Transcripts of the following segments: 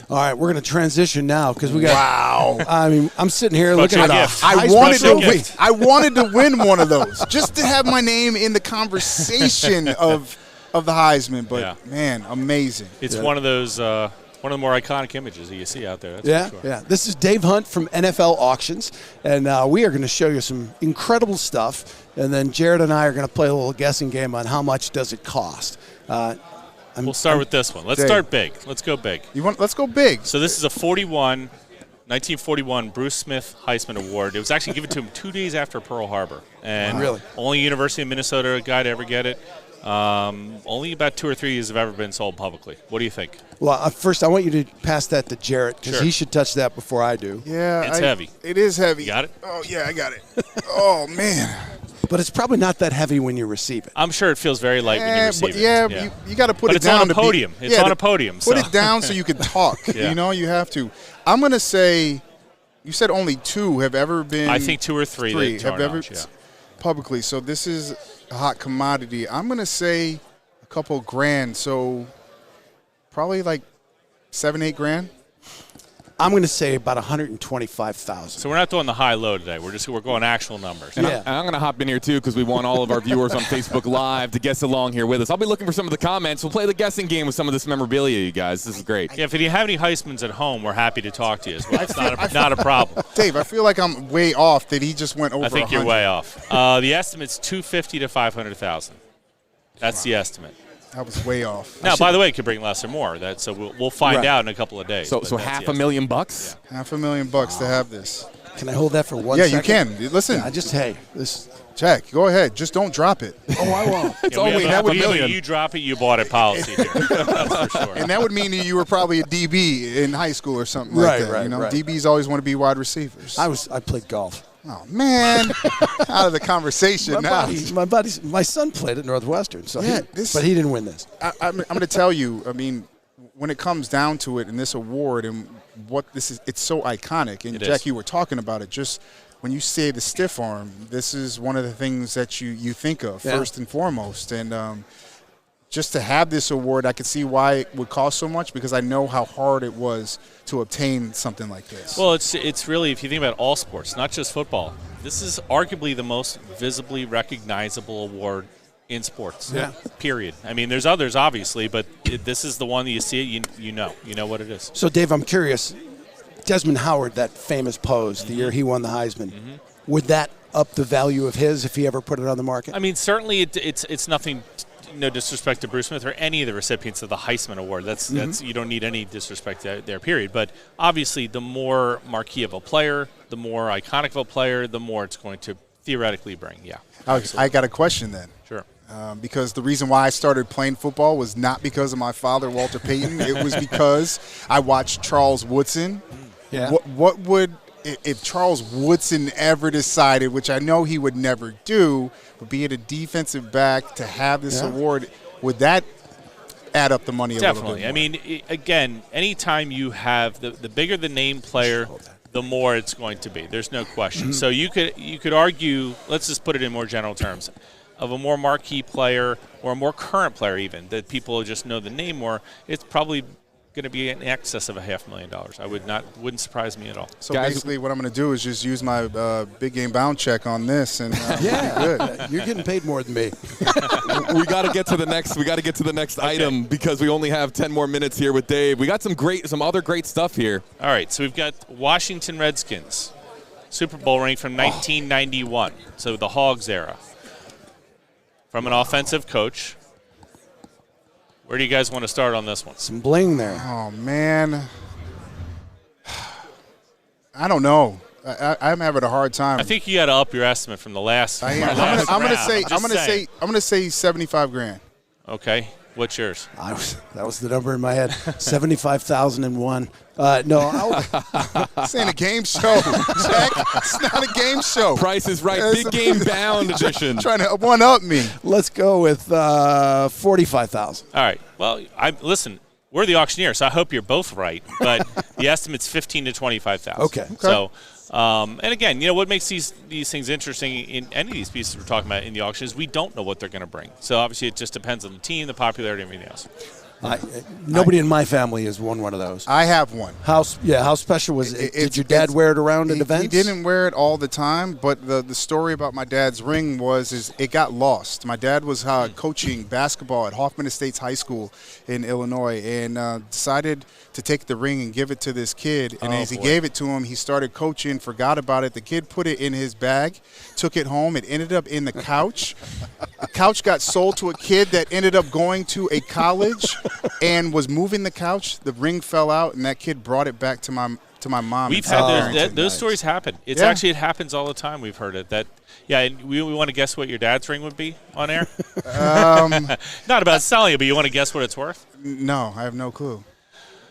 All right, we're going to transition now because we got. Wow. I mean, I'm sitting here looking at I wanted to win one of those just to have my name in the conversation of the Heisman. But man, amazing. It's one of those. One of the more iconic images that you see out there. That's for sure. Yeah. This is Dave Hunt from NFL Auctions, and we are going to show you some incredible stuff. And then Jared and I are going to play a little guessing game on how much does it cost. We'll start with this one. Let's start big. Let's go big. Let's go big. So this is a 1941 Bruce Smith Heisman Award. It was actually given to him 2 days after Pearl Harbor. And only University of Minnesota guy to ever get it. Only about 2 or 3 years have ever been sold publicly. What do you think? Well, first, I want you to pass that to Jarrett because he should touch that before I do. Yeah. It's heavy. It is heavy. You got it? Oh, yeah, I got it. Oh, man. But it's probably not that heavy when you receive it. I'm sure it feels very light when you receive it. Yeah, you got to put it down. It's on a podium. It's on a podium. Put it down so you can talk. You know, you have to. I'm going to say, you said only 2 have ever been. I think 2 or 3 have ever publicly. So this is a hot commodity. I'm going to say a couple grand. So probably like 7-8 grand. I'm going to say about 125,000. So we're not doing the high-low today. We're going actual numbers. And I'm going to hop in here, too, because we want all of our viewers on Facebook Live to guess along here with us. I'll be looking for some of the comments. We'll play the guessing game with some of this memorabilia, you guys. This is great. Yeah, if you have any Heismans at home, we're happy to talk to you as well. It's not a problem. Dave, I feel like I'm way off that he just went over 100. I think you're way off. The estimate's $250,000 to $500,000. That's the estimate. That was way off. Now, by the way, it could bring less or more. So we'll find out in a couple of days. So $500,000 bucks? Yeah. $500,000 to have this. Can I hold that for 1 second? Yeah, you can. Listen. Jack, go ahead. Just don't drop it. Oh, I won't. It's only $500,000. You drop it, you bought a policy here. That's for sure. And that would mean you were probably a DB in high school or something like that. You know, DBs always want to be wide receivers. I played golf. Oh, man. Out of the conversation now. My son played at Northwestern, but he didn't win this. I'm going to tell you, I mean, when it comes down to it in this award and what this is, it's so iconic. And, Jack, you were talking about it. Just when you say the stiff arm, this is one of the things that you think of first and foremost. And just to have this award, I could see why it would cost so much because I know how hard it was to obtain something like this. Well, it's really, if you think about all sports, not just football, this is arguably the most visibly recognizable award in sports. Yeah. Period. I mean, there's others, obviously, but this is the one that you see it, you know what it is. So, Dave, I'm curious. Desmond Howard, that famous pose, the year he won the Heisman, would that up the value of his if he ever put it on the market? I mean, certainly it's nothing. No disrespect to Bruce Smith or any of the recipients of the Heisman Award. That's you don't need any disrespect there, period. But obviously, the more marquee of a player, the more iconic of a player, the more it's going to theoretically bring. Yeah. I got a question then. Sure. Because the reason why I started playing football was not because of my father, Walter Payton. It was because I watched Charles Woodson. Yeah. What would if Charles Woodson ever decided, which I know he would never do, but be it a defensive back to have this award, would that add up the money a little bit more? Definitely. I mean, again, anytime you have the bigger the name player, the more it's going to be. There's no question. So you could argue, let's just put it in more general terms, of a more marquee player or a more current player even, that people just know the name more, it's probably going to be in excess of $500,000. Wouldn't surprise me at all. So basically, what I'm going to do is just use my big game bound check on this, and good. You're getting paid more than me. We got to get to the next. We got to get to the next item because we only have 10 more minutes here with Dave. We got some other great stuff here. All right, so we've got Washington Redskins Super Bowl ring from 1991, so the Hogs era, from an offensive coach. Where do you guys want to start on this one? Some bling there. Oh, man. I don't know. I'm having a hard time. I think you got to up your estimate from the last. I'm going to say 75 grand. Okay. What's yours? That was the number in my head. 75,001. No, this ain't a game show, Jack. It's not a game show. Price is Right. Big game bound edition. Trying to one up me. Let's go with 45,000. All right. Well, listen. We're the auctioneer, so I hope you're both right. But the estimate's 15 to 25,000. Okay. So, and again, what makes these things interesting in any of these pieces we're talking about in the auction is we don't know what they're going to bring. So obviously, it just depends on the team, the popularity, and everything else. Nobody in my family has won one of those. I have one. How special was it? Did your dad wear it around at events? He didn't wear it all the time, but the story about my dad's ring is it got lost. My dad was coaching basketball at Hoffman Estates High School in Illinois and decided to take the ring and give it to this kid. And as he gave it to him, he started coaching, forgot about it. The kid put it in his bag, took it home. It ended up in the couch. The couch got sold to a kid that ended up going to a college and was moving the couch. The ring fell out, and that kid brought it back to my mom. We've had those stories happen. It's actually, it happens all the time. We've heard it. And we want to guess what your dad's ring would be on air? Not about selling it, but you want to guess what it's worth? No, I have no clue.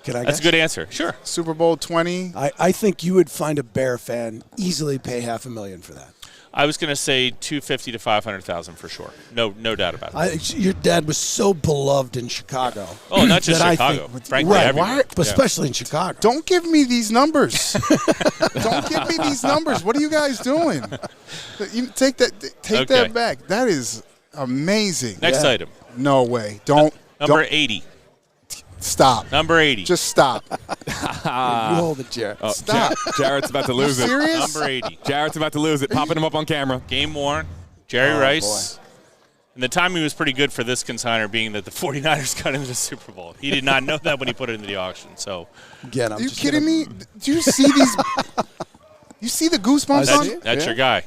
Can I guess? That's a good answer. Sure. Super Bowl 20. I think you would find a Bear fan easily pay $500,000 for that. I was going to say $250,000 to $500,000 for sure. No doubt about it. Your dad was so beloved in Chicago. Oh, not just Chicago. Frankly, everywhere. But especially in Chicago. Don't give me these numbers. Don't give me these numbers. What are you guys doing? You take that back. That is amazing. Next item. No way. Don't. Number 80. Stop. Number 80. Just stop. You hold it, Jared. Oh, Stop. Jarrett's about to lose it. Serious? Number 80. Jarrett's about to lose it. Popping him up on camera. Game worn. Jerry Rice. And the timing was pretty good for this consigner, being that the 49ers got into the Super Bowl. He did not know that when he put it into the auction. So, again, are you kidding me? Do you see these? You see the goosebumps on it? That's your guy.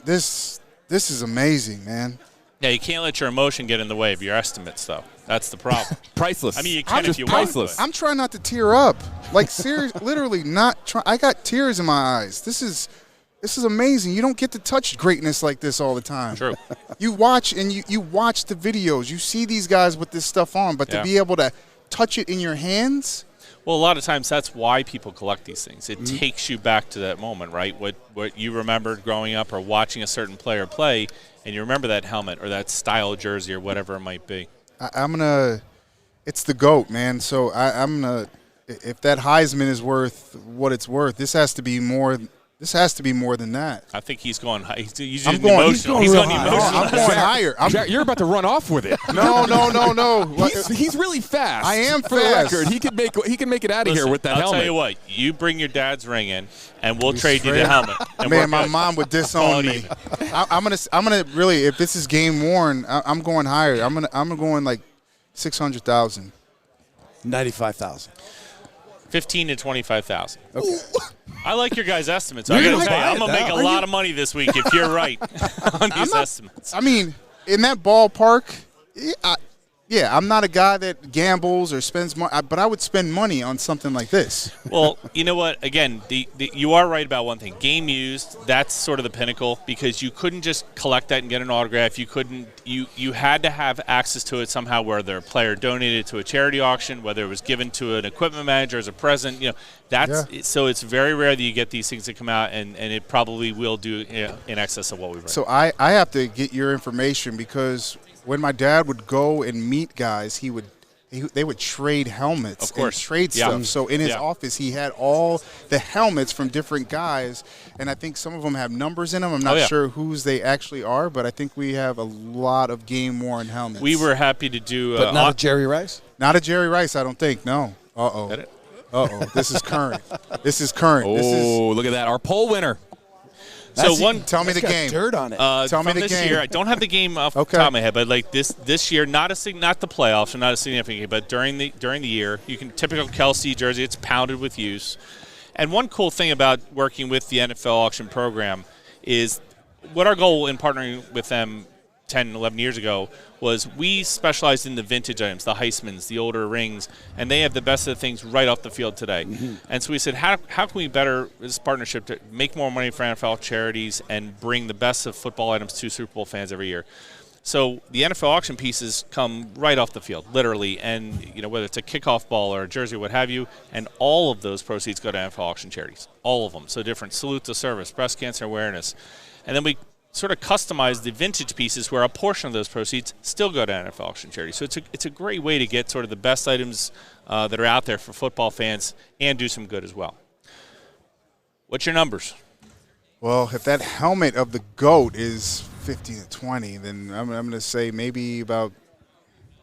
This is amazing, man. Yeah, you can't let your emotion get in the way of your estimates, though. That's the problem. Priceless. I mean, you can if you priceless. want. I'm trying not to tear up. Like, seriously, literally not trying. I got tears in my eyes. This is amazing. You don't get to touch greatness like this all the time. True. You watch and you watch the videos. You see these guys with this stuff on, but to be able to touch it in your hands. Well, a lot of times that's why people collect these things. It takes you back to that moment, right? What you remembered growing up or watching a certain player play, and you remember that helmet or that style jersey or whatever it might be. It's the GOAT, man. So I'm going to, if that Heisman is worth what it's worth, this has to be more than that. I think he's going high. He's going emotional. He's going emotional. I'm going higher. You're about to run off with it. No. He's really fast. I am for fast. the record. He can make it out of here with that helmet. I'll tell you what. You bring your dad's ring in, and we'll trade you the helmet. Man, my mom would disown me. I'm gonna really. If this is game worn, I'm going higher. I'm going like 600,000. 95,000. 15 to 25,000. Okay. I like your guys' estimates. I'm going to make a lot of money this week if you're right on these estimates. I mean, in that ballpark, I'm not a guy that gambles or spends money, but I would spend money on something like this. Well, you know what? Again, you are right about one thing. Game used, that's sort of the pinnacle because you couldn't just collect that and get an autograph. You couldn't. You had to have access to it somehow, whether a player donated to a charity auction, whether it was given to an equipment manager as a present. So it's very rare that you get these things that come out, and it probably will do in excess of what we've read. So I have to get your information because when my dad would go and meet guys, they would trade helmets and trade stuff. So in his office, he had all the helmets from different guys, and I think some of them have numbers in them. I'm not sure whose they actually are, but I think we have a lot of game-worn helmets. We were happy to do but not a Jerry Rice? Not a Jerry Rice, I don't think, no. This is current. This is current. Look at that. Our poll winner. Tell me the game. Dirt on it. Tell me the game. Year, I don't have the game off the top of my head, but like this year, not the playoffs, or not a significant game, but during the year, you can typical Kelsey jersey. It's pounded with use. And one cool thing about working with the NFL auction program is what our goal in partnering with them 10, 11 years ago was we specialized in the vintage items, the Heismans, the older rings, and they have the best of the things right off the field today. Mm-hmm. And so we said, how can we better this partnership to make more money for NFL charities and bring the best of football items to Super Bowl fans every year? So the NFL auction pieces come right off the field, literally, and whether it's a kickoff ball or a jersey, what have you, and all of those proceeds go to NFL auction charities, all of them. So different salute to service, breast cancer awareness, and then we sort of customize the vintage pieces where a portion of those proceeds still go to NFL auction charities. So it's a great way to get sort of the best items that are out there for football fans and do some good as well. What's your numbers? Well, if that helmet of the GOAT is 15 to 20, then I'm going to say maybe about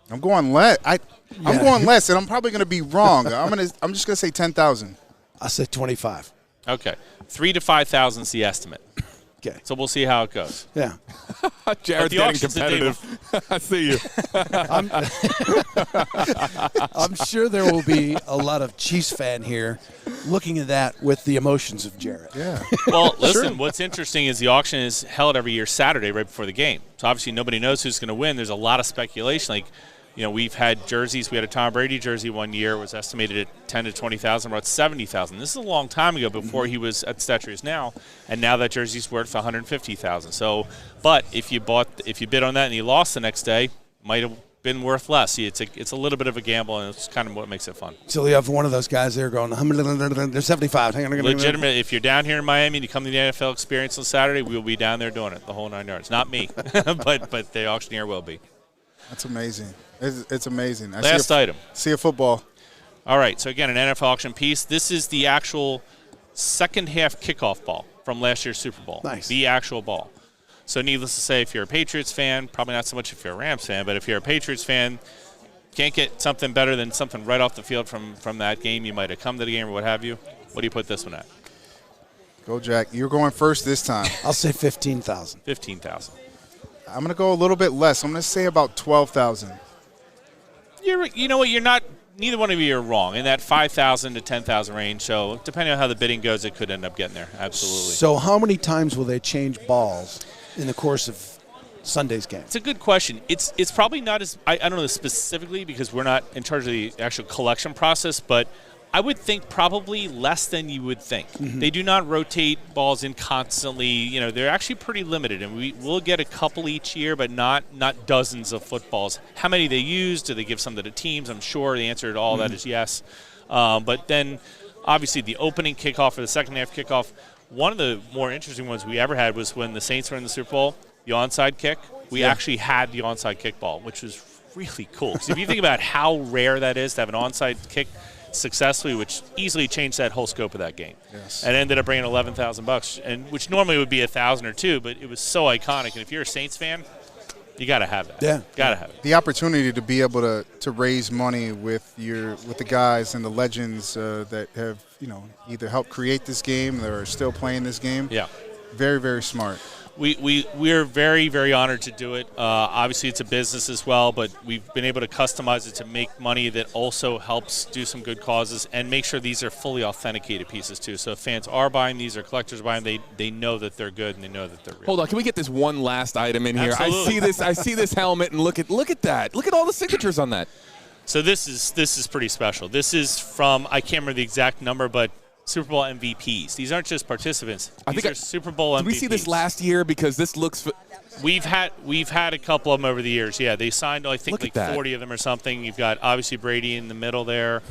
I'm going less. I'm going less, and I'm probably going to be wrong. I'm just going to say 10,000. I say 25. Okay, 3,000 to 5,000 is the estimate. Okay. So we'll see how it goes. Yeah. Jared's the getting auction's the day competitive. I see you. I'm sure there will be a lot of Chiefs fan here looking at that with the emotions of Jared. Yeah. Well, listen, what's interesting is the auction is held every year Saturday right before the game. So obviously nobody knows who's going to win. There's a lot of speculation. Like, we've had jerseys. We had a Tom Brady jersey one year. It was estimated at 10 to 20,000. We're at 70,000. This is a long time ago before he was at the stature he is now, and now that jersey's worth 150,000. So, but if you bid on that and you lost the next day, might have been worth less. It's a little bit of a gamble, and it's kind of what makes it fun. So you have one of those guys there going, they're 75. Hang on. Legitimate. If you're down here in Miami and you come to the NFL Experience on Saturday, we'll be down there doing it, the whole 9 yards. Not me, but the auctioneer will be. That's amazing. It's amazing. Last item. See a football. All right, so again, an NFL auction piece. This is the actual second half kickoff ball from last year's Super Bowl. Nice. The actual ball. So needless to say, if you're a Patriots fan, probably not so much if you're a Rams fan, but if you're a Patriots fan, can't get something better than something right off the field from that game. You might have come to the game or what have you. What do you put this one at? Go, Jack. You're going first this time. I'll say 15,000. 15,000. I'm going to go a little bit less. I'm going to say about 12,000. You know what? You're not. Neither one of you are wrong in that 5,000 to 10,000 range. So depending on how the bidding goes, it could end up getting there. Absolutely. So how many times will they change balls in the course of Sunday's game? It's a good question. It's probably not as I don't know specifically because we're not in charge of the actual collection process, but I would think probably less than you would think. Mm-hmm. They do not rotate balls in constantly. They're actually pretty limited, and we'll get a couple each year, but not dozens of footballs. How many they use? Do they give some to the teams? I'm sure the answer to all that is yes. But then, obviously, the opening kickoff or the second half kickoff, one of the more interesting ones we ever had was when the Saints were in the Super Bowl, the onside kick. We actually had the onside kick ball, which was really cool. Because if you think about how rare that is to have an onside kick successfully, which easily changed that whole scope of that game. Yes. And ended up bringing $11,000, and which normally would be $1,000 or $2,000, but it was so iconic. And if you're a Saints fan, you got to have that. Yeah, got to have it. The opportunity to be able to raise money with the guys and the legends that have either helped create this game or are still playing this game. Yeah, very, very smart. We're very, very honored to do it. Obviously, it's a business as well, but we've been able to customize it to make money that also helps do some good causes and make sure these are fully authenticated pieces too. So if fans are buying these or collectors buying them, they know that they're good and they know that they're real. Hold on, can we get this one last item in here? Absolutely. I see this helmet, and look at that. Look at all the signatures on that. So this is pretty special. This is from, I can't remember the exact number, but Super Bowl MVPs. These aren't just participants. These are Super Bowl MVPs. Did we see this last year? Because this looks. We've had a couple of them over the years. Yeah, they signed I think like 40 of them or something. You've got obviously Brady in the middle there,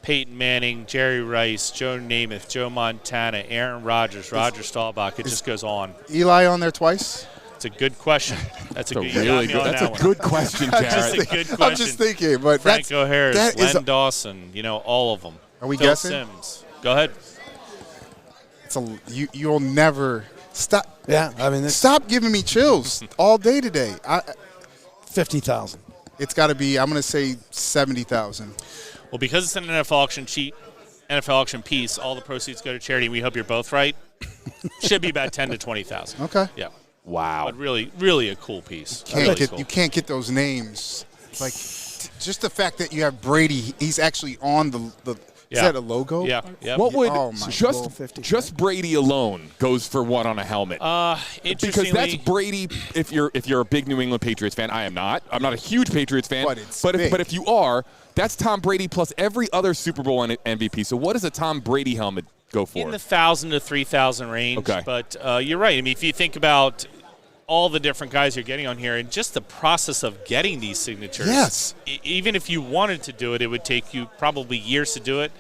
Peyton Manning, Jerry Rice, Joe Namath, Joe Montana, Aaron Rodgers, Roger Staubach. It just goes on. Eli on there twice? It's a good question. That's a good question, Jared. That's a good question. I'm just thinking, but Franco Harris, Len Dawson, all of them. Are we Phil guessing? Simms. Go ahead. You'll never stop. Yeah, I mean, stop giving me chills all day today. 50,000. It's got to be. I'm going to say 70,000. Well, because it's an NFL auction piece, all the proceeds go to charity. We hope you're both right. Should be about 10 to 20,000. Okay. Yeah. Wow. But really, really a cool piece. You can't get those names. Like just the fact that you have Brady. He's actually on the. Is that a logo? Yeah. Yep. What would just Brady alone goes for what on a helmet? Because that's Brady. If you're a big New England Patriots fan, I am not. I'm not a huge Patriots fan. But if you are, that's Tom Brady plus every other Super Bowl MVP. So what does a Tom Brady helmet go for? In the 1,000 to 3,000 range. Okay. But you're right. I mean, if you think about all the different guys you're getting on here and just the process of getting these signatures. Yes. Even if you wanted to do it, it would take you probably years to do it.